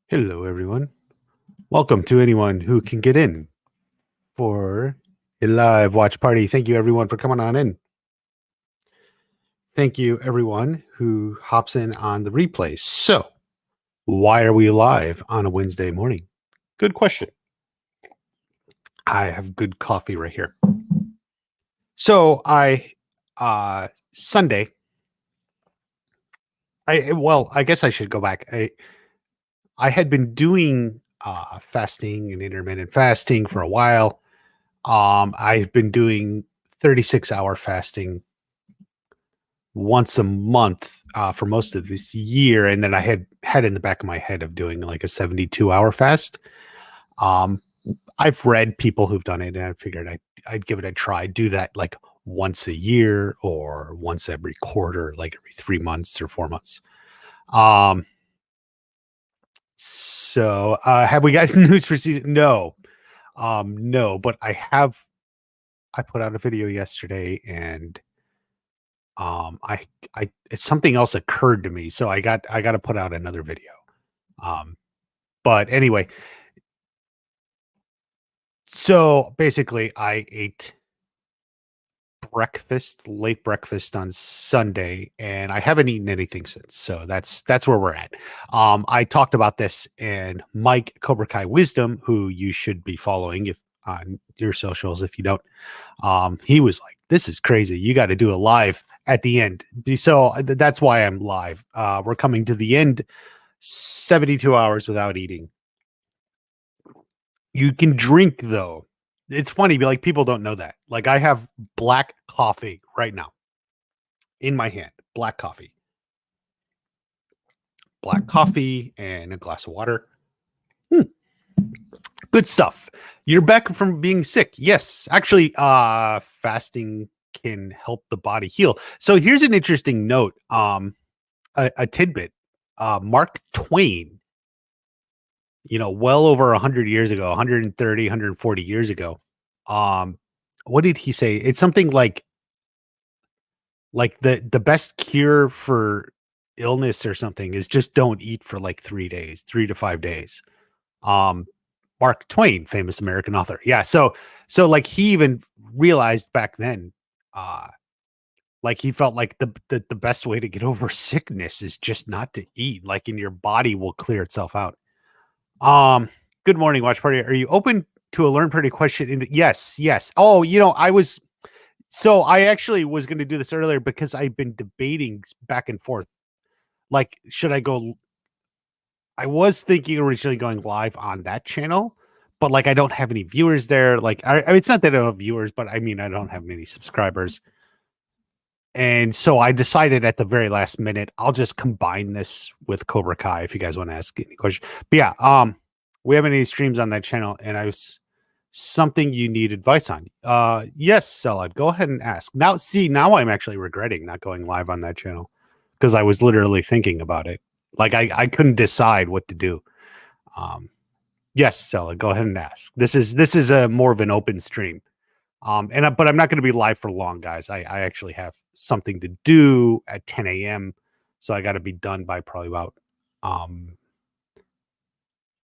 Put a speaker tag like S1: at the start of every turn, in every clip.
S1: Hello, everyone. Welcome to anyone who can get in for a live watch party. Thank you, everyone, for coming on in. Thank you, everyone who hops in on the replay. So, why are we live on a Wednesday morning? Good question. I have good coffee right here. So, Sunday, I guess I should go back. I had been doing fasting and intermittent fasting for a while. I've been doing 36-hour fasting once a month for most of this year, and then I had in the back of my head of doing like a 72-hour fast. Um, I've read people who've done it, and I figured I'd give it a try. Do that like once a year or once every quarter, like every 3 months or 4 months. So have we got news for season? No, no, but I put out a video yesterday, and I it's something else occurred to me, so I got to put out another video. Um, but anyway, so basically, I ate late breakfast on Sunday, and I haven't eaten anything since. So that's where we're at. I talked about this in Mike Cobra Kai Wisdom, who you should be following if on your socials. If you don't, he was like, "This is crazy. You got to do a live at the end." So that's why I'm live. We're coming to the end, 72 hours without eating. You can drink though. It's funny, but like people don't know that. Like I have black coffee right now in my hand. Black coffee, and a glass of water. Hmm. Good stuff. You're back from being sick. Yes, actually, fasting can help the body heal. So here's an interesting note. A tidbit. Mark Twain, well over 100 years ago, 130, 140 years ago. What did he say? It's something like the best cure for illness or something is just don't eat for like 3 days, 3 to 5 days. Um, Mark Twain, famous American author. Yeah, so like he even realized back then, uh, like he felt like the best way to get over sickness is just not to eat, like, and your body will clear itself out. Um, Good morning, watch party. Are you open to a learn pretty question? Yes, yes. Oh, I actually was going to do this earlier because I've been debating back and forth. Like, should I go? I was thinking originally going live on that channel, but like I don't have any viewers there. Like, it's not that I don't have viewers, but I mean I don't have many subscribers. And so I decided at the very last minute, I'll just combine this with Cobra Kai if you guys want to ask any questions. But yeah, we have any streams on that channel, and I was something you need advice on. Yes, Salad, go ahead and ask. Now I'm actually regretting not going live on that channel because I was literally thinking about it. Like I couldn't decide what to do. Um, yes, Salad, go ahead and ask. This is a more of an open stream. But I'm not going to be live for long, guys. I actually have something to do at 10 a.m. So I got to be done by probably about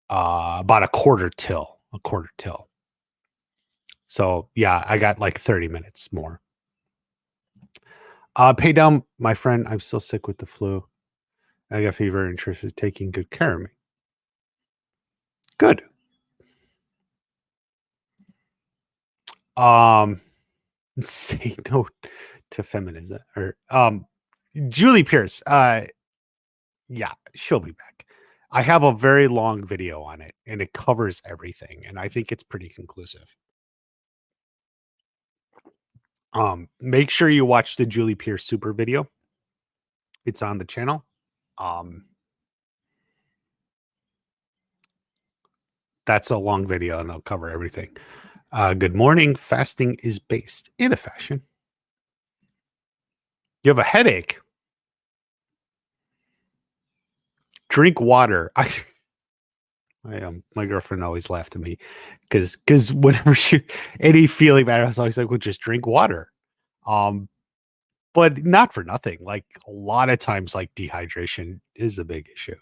S1: a quarter till. So yeah, I got like 30 minutes more. Pay down, my friend. I'm still sick with the flu. I got fever and Trish is taking good care of me. Good. Say no to feminism or Julie Pierce. Yeah, she'll be back. I have a very long video on it, and it covers everything, and I think it's pretty conclusive. Make sure you watch the Julie Pierce super video. It's on the channel. That's a long video, and I'll cover everything. Good morning. Fasting is based in a fashion. You have a headache. Drink water. My girlfriend always laughed at me because whenever any feeling bad, I was always like, "Well, just drink water." But not for nothing. Like a lot of times, like dehydration is a big issue.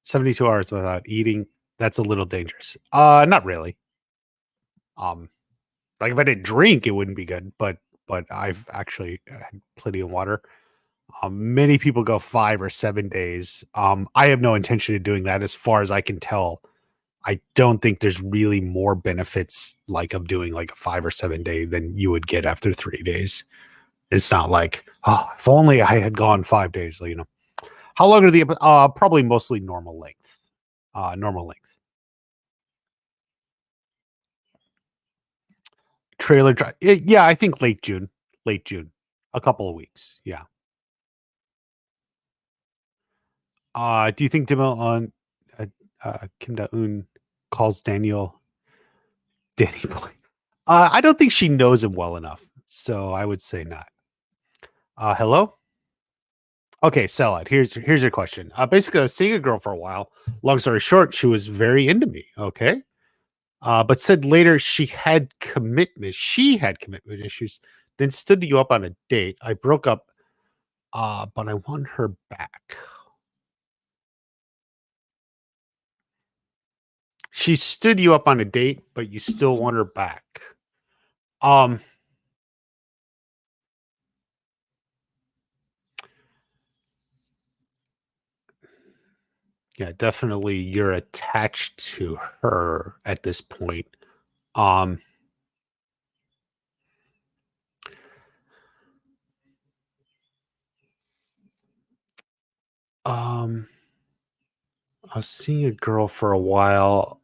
S1: 72 hours without eating, that's a little dangerous. Not really. Um, like if I didn't drink, it wouldn't be good, but I've actually had plenty of water. Many people go 5 or 7 days. I have no intention of doing that as far as I can tell. I don't think there's really more benefits like of doing like a 5 or 7 day than you would get after 3 days. It's not like, oh, if only I had gone 5 days, you know. How long are the probably mostly normal length. Normal length. Trailer drive. Yeah, I think late June. Late June. A couple of weeks. Yeah. Do you think uh, Kim Da Un calls Daniel Danny Boy? I don't think she knows him well enough, so I would say not. Hello. Okay, sell it. Here's your question. Basically, I was seeing a girl for a while. Long story short, she was very into me. Okay, but said later she had commitment. She had commitment issues. Then stood you up on a date. I broke up, but I won her back. She stood you up on a date, but you still want her back. Um, yeah, definitely you're attached to her at this point. Um, um, I was seeing a girl for a while.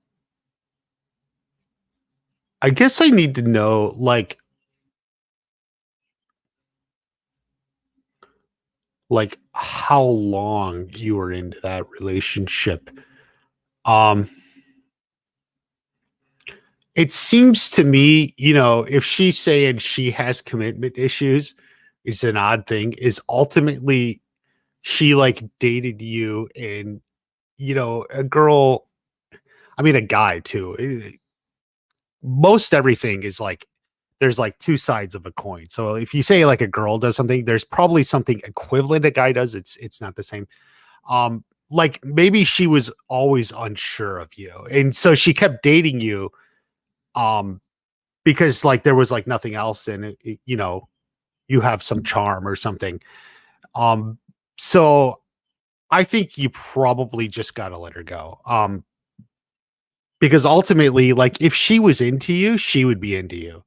S1: I guess I need to know like how long you were into that relationship. Um, it seems to me, you know, if she's saying she has commitment issues, it's an odd thing. Is ultimately she like dated you and you know, a girl, I mean a guy too. Most everything is like there's like two sides of a coin. So if you say like a girl does something, there's probably something equivalent a guy does. It's not the same. Like maybe she was always unsure of you. And so she kept dating you um because like there was like nothing else and you know, you have some charm or something. Um so I think you probably just got to let her go. Because ultimately like if she was into you, she would be into you.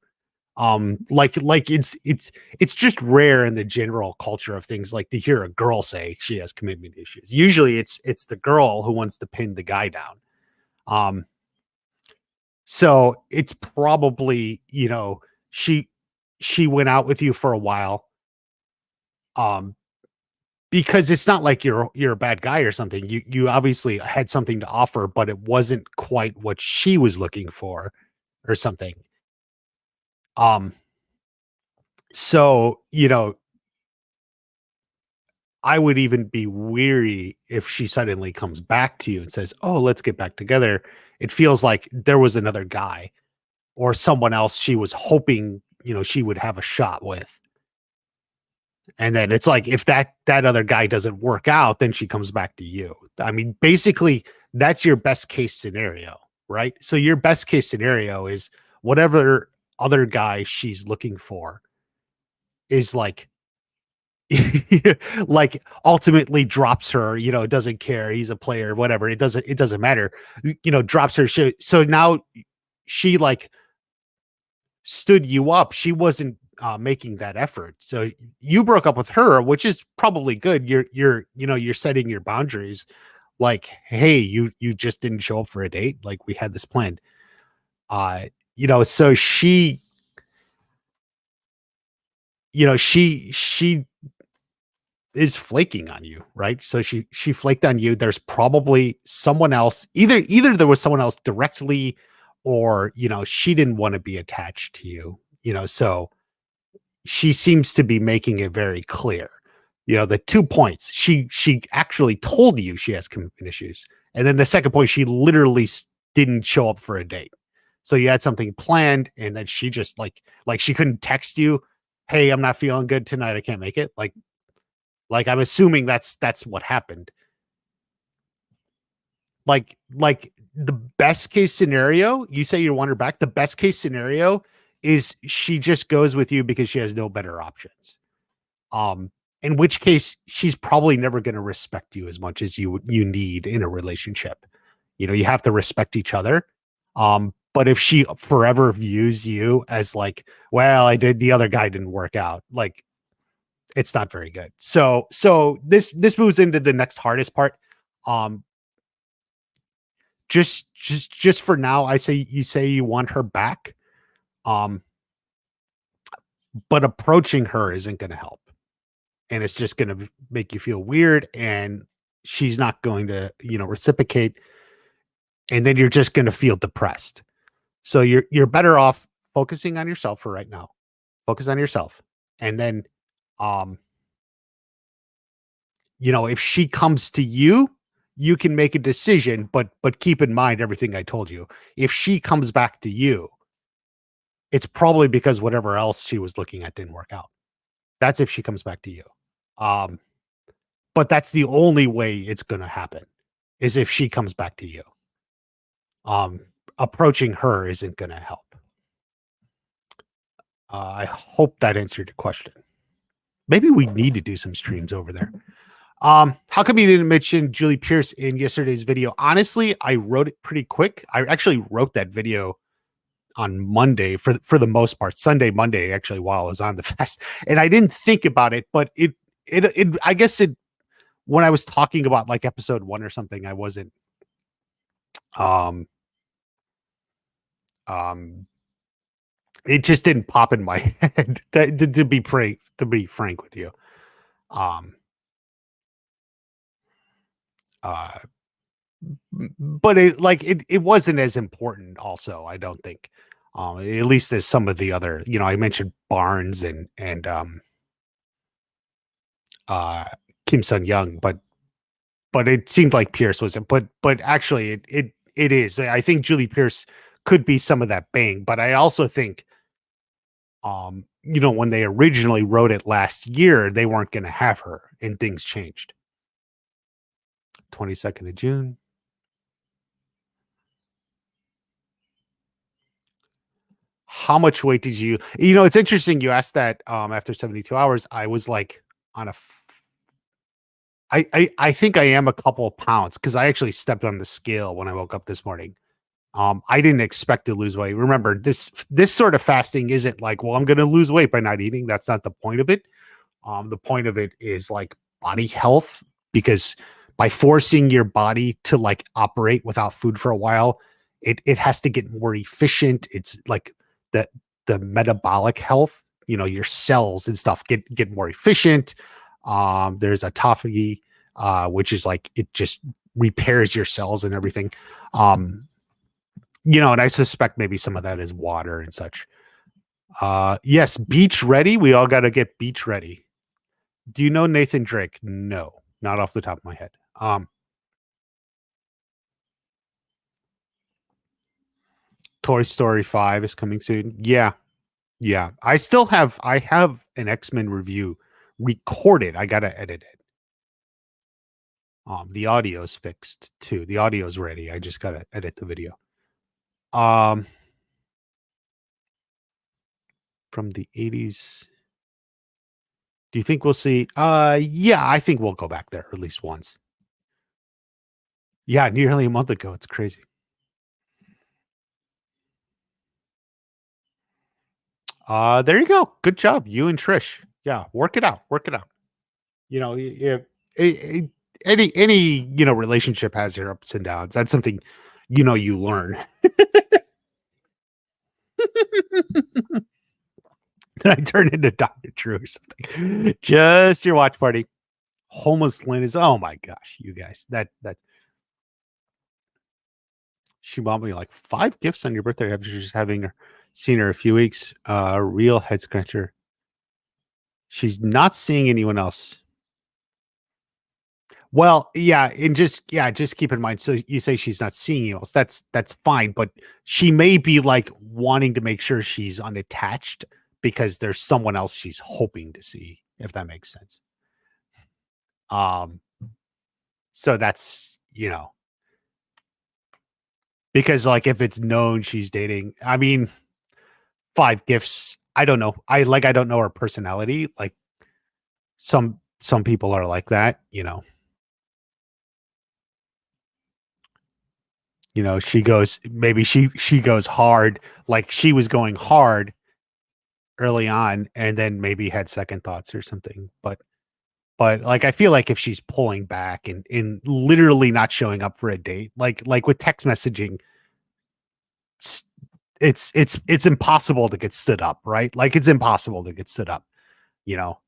S1: Like it's just rare in the general culture of things like to hear a girl say she has commitment issues. Usually it's the girl who wants to pin the guy down. Um so it's probably, you know, she she went out with you for a while. Um because it's not like you're a bad guy or something. You obviously had something to offer, but it wasn't quite what she was looking for or something. Um so, you know, I would even be weary if she suddenly comes back to you and says, "Oh, let's get back together." It feels like there was another guy or someone else she was hoping, you know, she would have a shot with. And then it's like if that other guy doesn't work out, then she comes back to you. I mean, basically, that's your best case scenario, right? So your best case scenario is whatever other guy she's looking for is like like ultimately drops her, you know, doesn't care, he's a player, whatever, it doesn't matter, you know, drops her shit. So now she like stood you up. She wasn't making that effort. So you broke up with her, which is probably good. You're you know, you're setting your boundaries. Like, hey, you just didn't show up for a date. Like we had this planned. Uh, you know, so she, you know, she is flaking on you, right? So she flaked on you. There's probably someone else. Either there was someone else directly, or you know, she didn't want to be attached to you. You know, so she seems to be making it very clear. You know, the 2 points she actually told you she has commitment issues, and then the second point she literally didn't show up for a date. So you had something planned, and then she just like she couldn't text you, "Hey, I'm not feeling good tonight. I can't make it." Like I'm assuming that's what happened. Like the best case scenario, you say you want her back. The best case scenario is she just goes with you because she has no better options. Um, in which case she's probably never going to respect you as much as you need in a relationship. You know, you have to respect each other. But if she forever views you as like, well, the other guy didn't work out, like it's not very good. So this moves into the next hardest part. Um, just for now, I say you want her back. Um, but approaching her isn't going to help, and it's just going to make you feel weird, and she's not going to, reciprocate, and then you're just going to feel depressed. So you're better off focusing on yourself for right now. Focus on yourself, and then, um, if she comes to you, you can make a decision, but keep in mind everything I told you. If she comes back to you, it's probably because whatever else she was looking at didn't work out. That's if she comes back to you. Um, but that's the only way it's going to happen is if she comes back to you. Um, Approaching her isn't going to help. I hope that answered your question. Maybe we need to do some streams over there. How come you didn't mention Julie Pierce in yesterday's video? Honestly, I wrote it pretty quick. I actually wrote that video on Monday for the most part, Sunday, Monday, actually, while I was on the fast, and I didn't think about it, but it I guess when I was talking about like episode 1 or something, I wasn't, um, it just didn't pop in my head to be frank with you. Um, uh, but it wasn't as important also, I don't think. At least as some of the other, I mentioned Barnes and uh Kim Sun Young, but it seemed like Pierce wasn't. But actually, it is. I think Julie Pierce could be some of that bang, but I also think, when they originally wrote it last year, they weren't going to have her, and things changed. 22nd of June. How much weight did you? It's interesting you asked that. After 72 hours, I was like on a. I think I am a couple of pounds because I actually stepped on the scale when I woke up this morning. I didn't expect to lose weight. Remember, this sort of fasting isn't like, well, I'm going to lose weight by not eating. That's not the point of it. The point of it is like body health, because by forcing your body to like operate without food for a while, it has to get more efficient. It's like the metabolic health, your cells and stuff get more efficient. There's autophagy, which is like it just repairs your cells and everything. And I suspect maybe some of that is water and such. Yes, beach ready. We all got to get beach ready. Do you know Nathan Drake? No, not off the top of my head. Toy Story 5 is coming soon. Yeah. I have an X-Men review recorded. I gotta edit it. The audio's fixed too. The audio's ready. I just gotta edit the video. From the 80s. Do you think we'll see? Yeah, I think we'll go back there at least once. Yeah, nearly a month ago. It's crazy. There you go. Good job, you and Trish. Yeah, work it out. Work it out. Any relationship has their ups and downs. That's something you learn. Did I turn into Dr. Drew or something? Just your watch party. Homeless Lynn is, oh my gosh, you guys. That she bought me like 5 gifts on your birthday after just having seen her a few weeks. Real head scratcher. She's not seeing anyone else. Well, yeah, and just keep in mind. So you say she's not seeing you else. That's fine, but she may be like wanting to make sure she's unattached because there's someone else she's hoping to see, if that makes sense. So that's because like if it's known she's dating, I mean, 5 gifts. I don't know. I don't know her personality. Like some people are like that, you know. You know, she goes maybe she goes hard, like she was going hard early on and then maybe had second thoughts or something. But like I feel like if she's pulling back and literally not showing up for a date, like with text messaging, it's it's impossible to get stood up, right? Like it's impossible to get stood up, you know,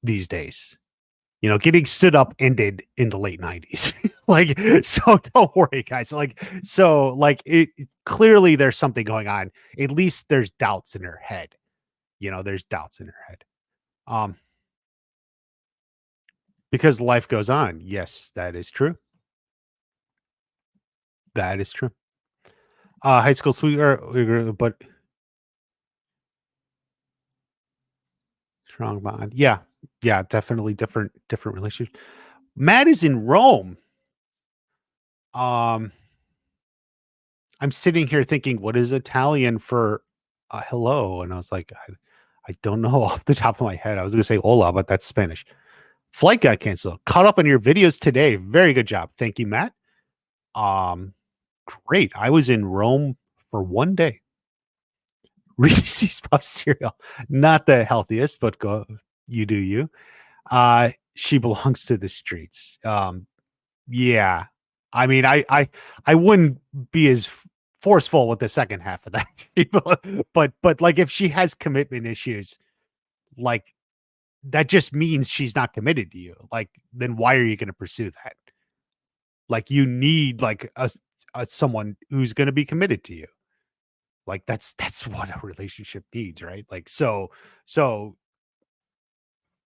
S1: these days. You know, getting stood up ended in the late 90s. Like, so don't worry, guys. Like, so like clearly there's something going on. At least there's doubts in her head. You know, there's doubts in her head. Um, because life goes on. Yes, that is true. That is true. High school sweetheart, but strong bond. Yeah. Yeah, definitely different relationship. Matt is in Rome. Um, I'm sitting here thinking, what is Italian for hello? And I was like, I don't know off the top of my head. I was going to say hola, but that's Spanish. Flight got canceled. Caught up on your videos today. Very good job. Thank you, Matt. Um, Great. I was in Rome for one day. Reese's Puff cereal, not the healthiest, but go. You do you. She belongs to the streets. Yeah. I mean, I wouldn't be as forceful with the second half of that. But like if she has commitment issues, like that just means she's not committed to you. Like then why are you going to pursue that? Like you need like a someone who's going to be committed to you. Like that's what a relationship needs, right? Like so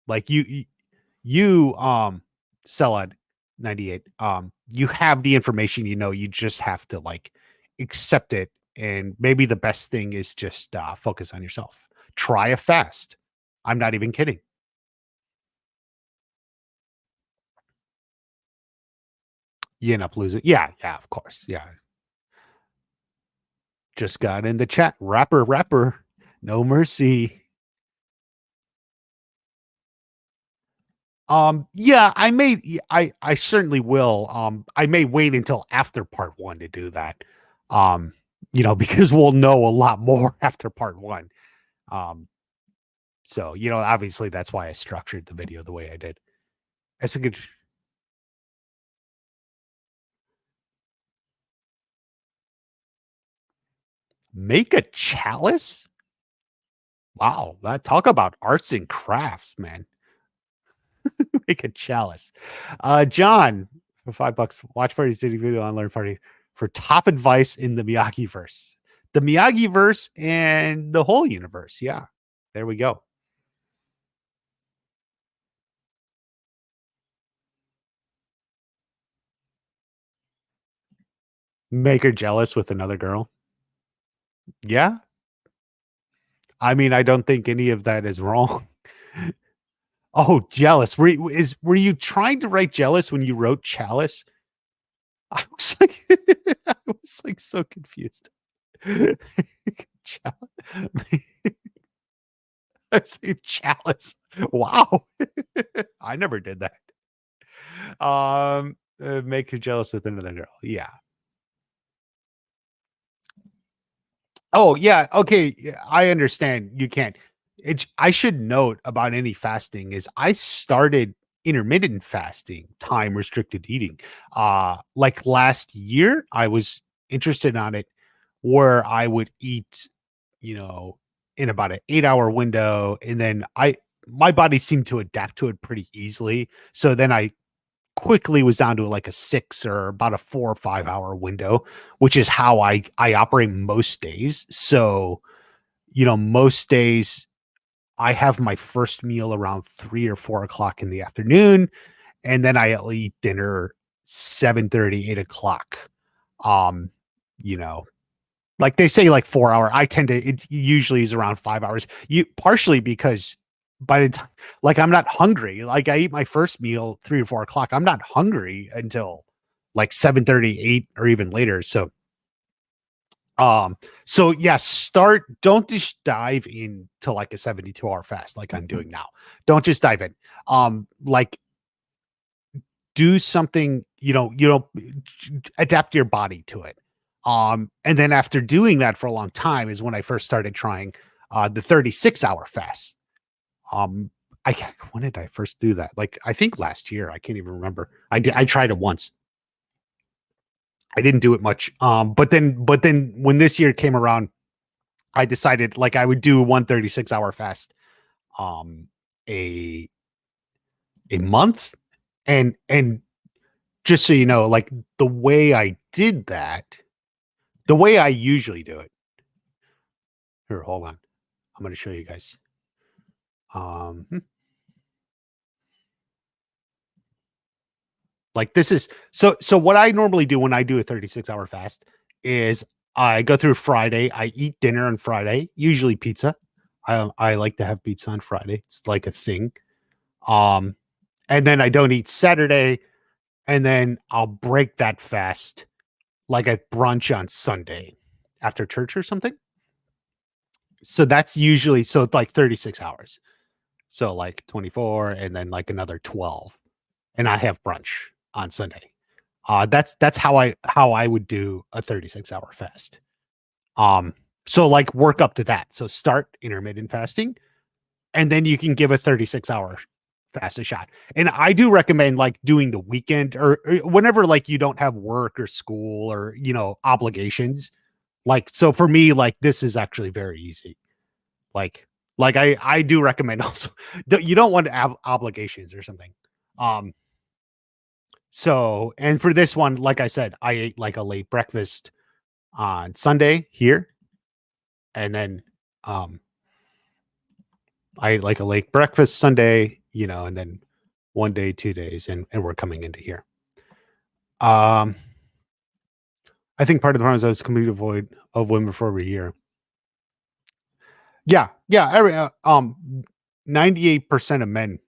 S1: like you Salad 98, you have the information, you know, you just have to like accept it. And maybe the best thing is just focus on yourself. Try a fast. I'm not even kidding. You end up losing. Yeah, yeah, of course. Yeah. Just got in the chat. Rapper. No mercy. Yeah, I certainly will. I may wait until after part one to do that. Um, you know, because we'll know a lot more after part one. Um, so you know, obviously that's why I structured the video the way I did. That's a good make a chalice. Wow, that talk about arts and crafts, man. Make a chalice. John, for $5, watch parties dating video on Learn Party for top advice in the Miyagi verse. The Miyagi verse and the whole universe. Yeah. There we go. Make her jealous with another girl. Yeah. I mean, I don't think any of that is wrong. Oh, jealous. Were you trying to write jealous when you wrote chalice? I was like, I was like so confused. I say chalice. Wow. I never did that. Make her jealous with another girl. Yeah. Oh, yeah. Okay. Yeah, I understand you can't. I should note about any fasting is I started intermittent fasting, time restricted eating. Like last year, I was interested on it where I would eat, you know, in about an 8 hour window. And then my body seemed to adapt to it pretty easily. So then I quickly was down to like a 6 or about a 4 or 5 hour window, which is how I operate most days. So, you know, most days I have my first meal around 3 or 4 o'clock in the afternoon, and then I'll eat dinner 7:30, 8 o'clock. Um, you know, like they say like 4 hour. I tend to it usually is around 5 hours. You partially because by the time like I'm not hungry. Like I eat my first meal 3 or 4 o'clock. I'm not hungry until like 7:30, 8, or even later. So So yeah, don't just dive into like a 72-hour fast like I'm doing now. Don't just dive in. Like do something, adapt your body to it. And then after doing that for a long time is when I first started trying the 36-hour fast. Um, when did I first do that? Like I think last year. I can't even remember. I tried it once. I didn't do it much. But then when this year came around, I decided like I would do one 36-hour fast um a month. And just so you know, like the way I did that, the way I usually do it. Here, hold on. I'm gonna show you guys. Hmm. Like this is so what I normally do when I do a 36-hour fast is I go through Friday, I eat dinner on Friday, usually pizza. I like to have pizza on Friday. It's like a thing. Um and then I don't eat Saturday, and then I'll break that fast like at brunch on Sunday after church or something. So that's usually so it's like 36 hours. So like 24 and then like another 12. And I have brunch on Sunday. That's how I would do a 36-hour fast. Um, so like work up to that. So start intermittent fasting, and then you can give a 36-hour fast a shot. And I do recommend like doing the weekend or whenever like you don't have work or school or obligations. Like so for me, like this is actually very easy. Like I do recommend also you don't want to have obligations or something. Um So, and for this one, like I said, I ate like a late breakfast on Sunday here, and then um I ate like a late breakfast Sunday, and then one day, 2 days, and we're coming into here. Um, I think part of the problem is I was completely devoid of women for over a year. Yeah, yeah. 98% of men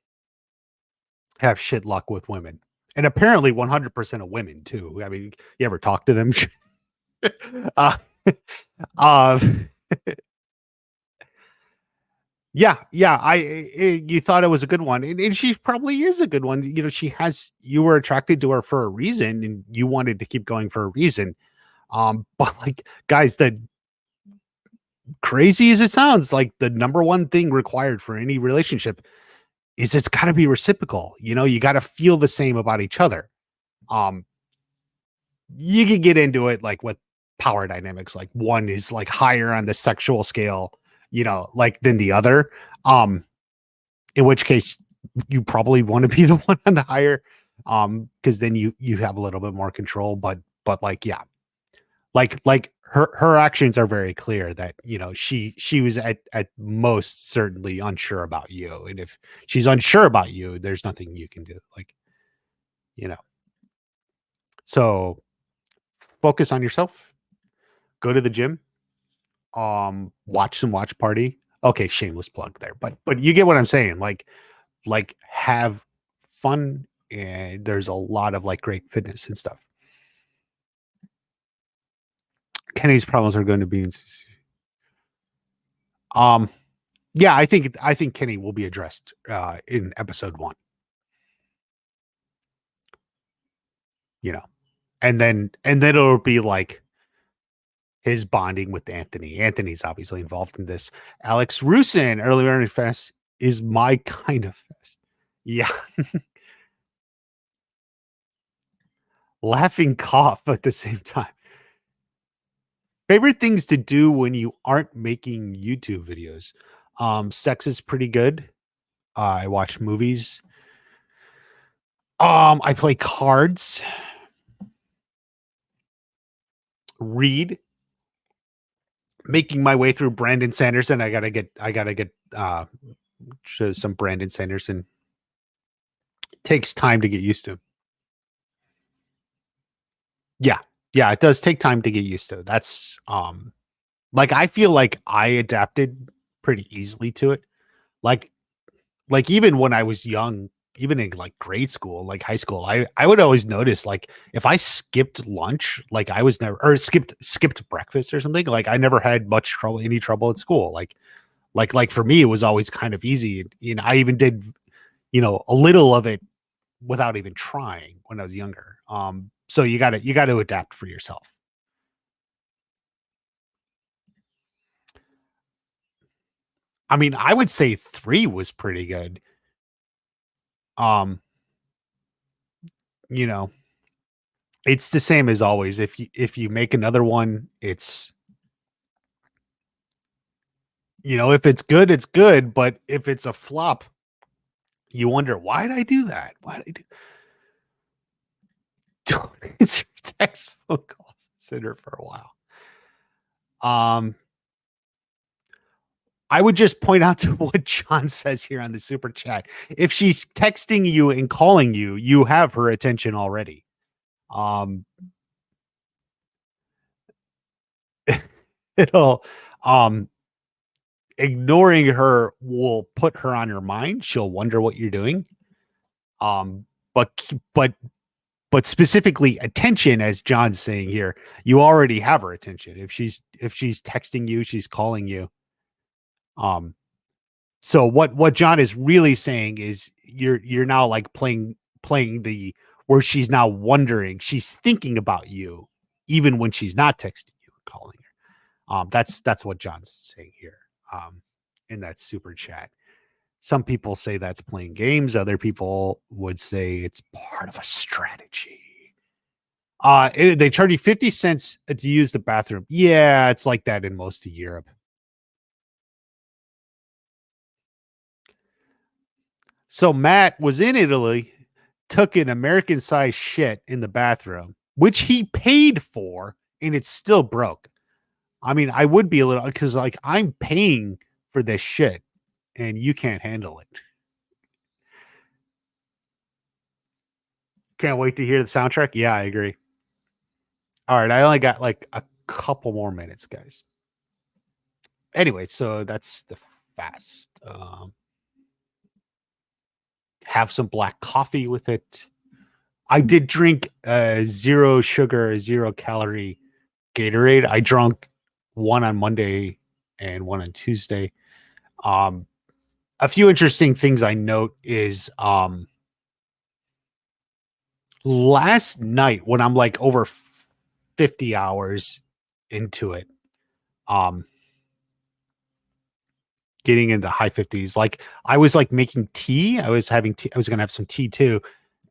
S1: have shit luck with women, and apparently 100% of women too. I mean, you ever talk to them? uh, uh, Yeah, yeah. You thought it was a good one, and she probably is a good one. You were attracted to her for a reason, and you wanted to keep going for a reason. But like, guys, the crazy as it sounds, like the number one thing required for any relationship is it's got to be reciprocal. You got to feel the same about each other. Um, you can get into it like with power dynamics, like one is like higher on the sexual scale, like than the other. In which case you probably want to be the one on the higher because then you have a little bit more control, but like yeah, like her actions are very clear that she was at most certainly unsure about you, and if she's unsure about you, there's nothing you can do, like you know so focus on yourself, go to the gym, watch some watch party. Okay, shameless plug there, but you get what I'm saying, like have fun, and there's a lot of like great fitness and stuff. Kenny's problems are going to be um yeah, I think Kenny will be addressed in episode 1, you know. And then it'll be like his bonding with Anthony. Anthony's obviously involved in this. Alex Rusin, Early Learning Fest is my kind of fest. Yeah. Laughing cough at the same time. Favorite things to do when you aren't making YouTube videos. Sex is pretty good. I watch movies. I play cards, read, making my way through Brandon Sanderson. I gotta get some Brandon Sanderson. Takes time to get used to. Yeah. Yeah, it does take time to get used to. That's like I feel like I adapted pretty easily to it. Like like even when I was young, even in like grade school, like high school, I would always notice like if I skipped lunch, like I was never or skipped breakfast or something, like I never had any trouble at school. Like for me, it was always kind of easy. You know, I even did, a little of it without even trying when I was younger. So you gotta adapt for yourself. I mean, I would say 3 was pretty good. Um, you know, it's the same as always. If you make another one, if it's good, it's good. But if it's a flop, you wonder why did I do that? Why did I do? Don't answer text phone calls. Sit her for a while. Um, I would just point out to what John says here on the super chat. If she's texting you and calling you, you have her attention already. Um, it'll um ignoring her will put her on your mind. She'll wonder what you're doing. Um, but specifically attention, as John's saying here, you already have her attention. If she's texting you, she's calling you. Um, so what John is really saying is you're now like playing the where she's now wondering, she's thinking about you, even when she's not texting you and calling her. That's what John's saying here. In that super chat. Some people say that's playing games. Other people would say it's part of a strategy. They charge you 50 cents to use the bathroom. Yeah, it's like that in most of Europe. So Matt was in Italy, took an American sized shit in the bathroom, which he paid for, and it's still broke. I mean, I would be a little because like I'm paying for this shit and you can't handle it. Can't wait to hear the soundtrack. Yeah, I agree. All right, I only got like a couple more minutes, guys. Anyway, so that's the fast. Have some black coffee with it. I did drink zero sugar, 0 calorie Gatorade. I drank one on Monday and one on Tuesday. Um, a few interesting things I note is last night when I'm like over 50 hours into it, um, getting into high 50s, like I was like making tea. I was having tea. I was going to have some tea too.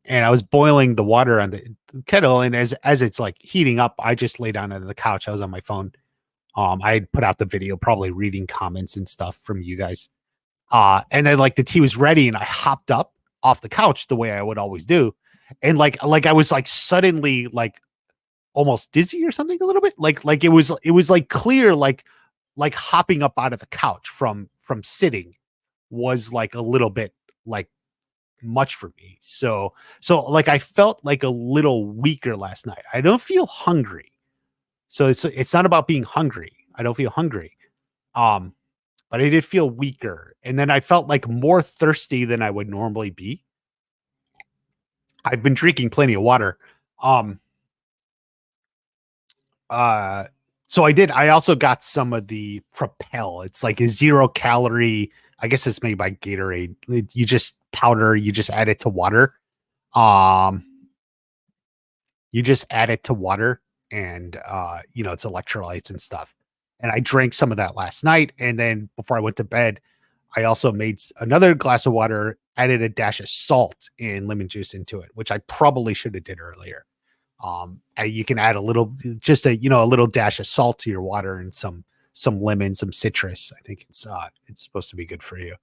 S1: And I was boiling the water on the kettle. And as it's like heating up, I just lay down on the couch. I was on my phone. I had put out the video, probably reading comments and stuff from you guys. And then like the tea was ready and I hopped up off the couch the way I would always do. And like I was like suddenly like almost dizzy or something a little bit. Like it was like clear, like hopping up out of the couch from sitting was like a little bit like much for me. So like I felt like a little weaker last night. I don't feel hungry. So it's not about being hungry. I don't feel hungry. Um, but I did feel weaker. And then I felt like more thirsty than I would normally be. I've been drinking plenty of water. Um, uh, so I also got some of the Propel. It's like a 0 calorie. I guess it's made by Gatorade. You just powder, you just add it to water. Um, you just add it to water and it's electrolytes and stuff. And I drank some of that last night. And then before I went to bed, I also made another glass of water, added a dash of salt and lemon juice into it, which I probably should have did earlier. You can add a little, just a little dash of salt to your water and some lemon, some citrus. I think it's supposed to be good for you.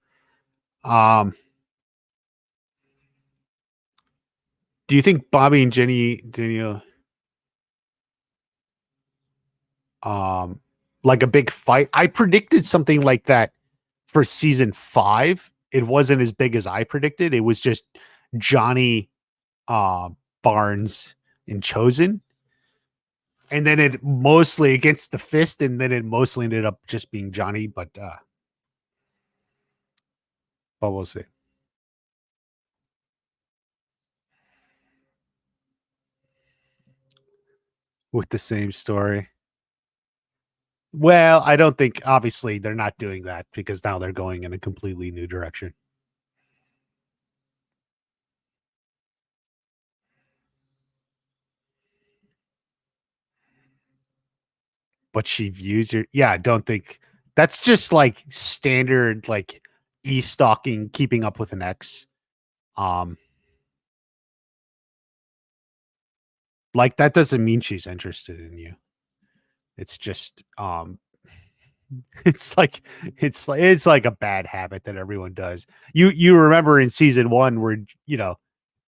S1: Um, do you think Bobby and Daniel, um, like a big fight? I predicted something like that for season 5. It wasn't as big as I predicted. It was just Johnny, uh, Barnes, and Chosen. And then it mostly against the fist, and then it mostly ended up just being Johnny, but we'll see. with the same story. Well, I don't think obviously they're not doing that because now they're going in a completely new direction. But she views your yeah, I don't think that's just like standard like e-stalking, keeping up with an ex. Um like that doesn't mean she's interested in you. It's just it's like a bad habit that everyone does. You remember in season 1 where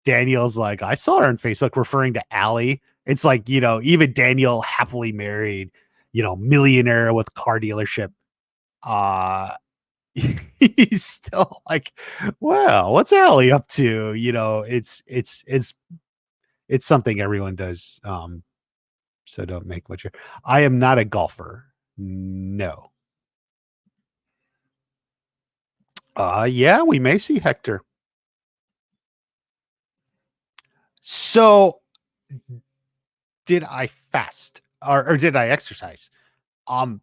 S1: Daniel's like, I saw her on Facebook referring to Allie. It's like, even Daniel happily married, millionaire with car dealership. Uh he's still like, well, what's Allie up to? It's something everyone does. So don't make much. I am not a golfer. No. Yeah, we may see Hector. So did I fast or did I exercise? Um,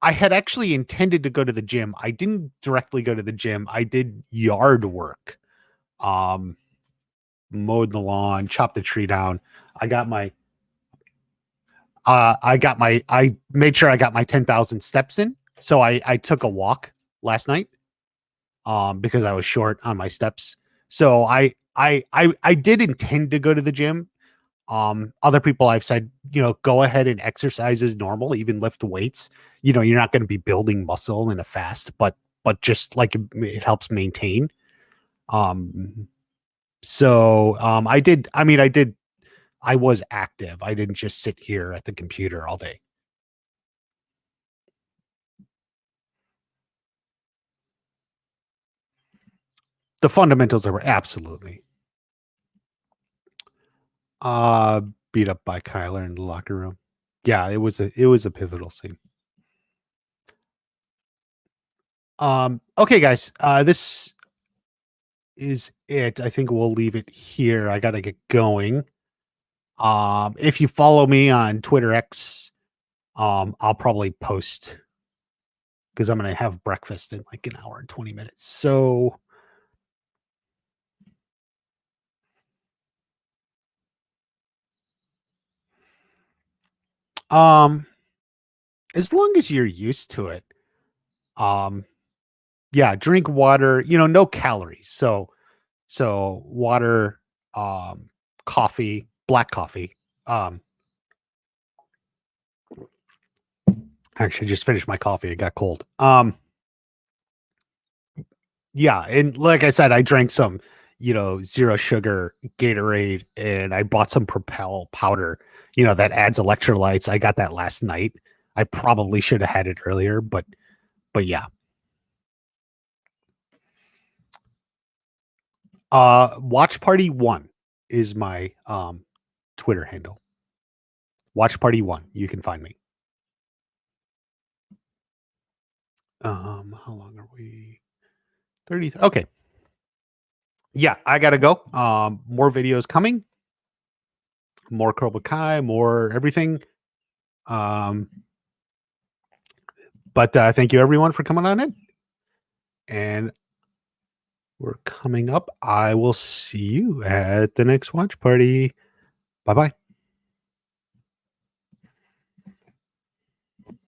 S1: I had actually intended to go to the gym. I didn't directly go to the gym. I did yard work. Um, Mowed the lawn, chopped the tree down. I got my I made sure I got my 10,000 steps in. So I took a walk last night because I was short on my steps. So I did intend to go to the gym. Other people I've said, go ahead and exercise as normal, even lift weights. You're not going to be building muscle in a fast, but just like it helps maintain. I did, I was active. I didn't just sit here at the computer all day. The fundamentals are absolutely uh beat up by Kyler in the locker room. Yeah, it was a pivotal scene. Okay, guys. This is it. I think we'll leave it here. I gotta get going. If you follow me on Twitter X, I'll probably post because I'm gonna have breakfast in like an hour and 20 minutes. So um as long as you're used to it, um yeah, drink water, no calories. So water, coffee, black coffee. Um Actually just finished my coffee. It got cold. Yeah, and like I said, I drank some, zero sugar Gatorade, and I bought some Propel powder, that adds electrolytes. I got that last night. I probably should have had it earlier, but yeah. Watch Party 1 is my Twitter handle. Watch Party 1. You can find me. How long are we? 30. Okay. Yeah, I gotta go. More videos coming, more Cobra Kai, more everything. Um, but thank you everyone for coming on in. And we're coming up. I will see you at the next watch party. Bye bye.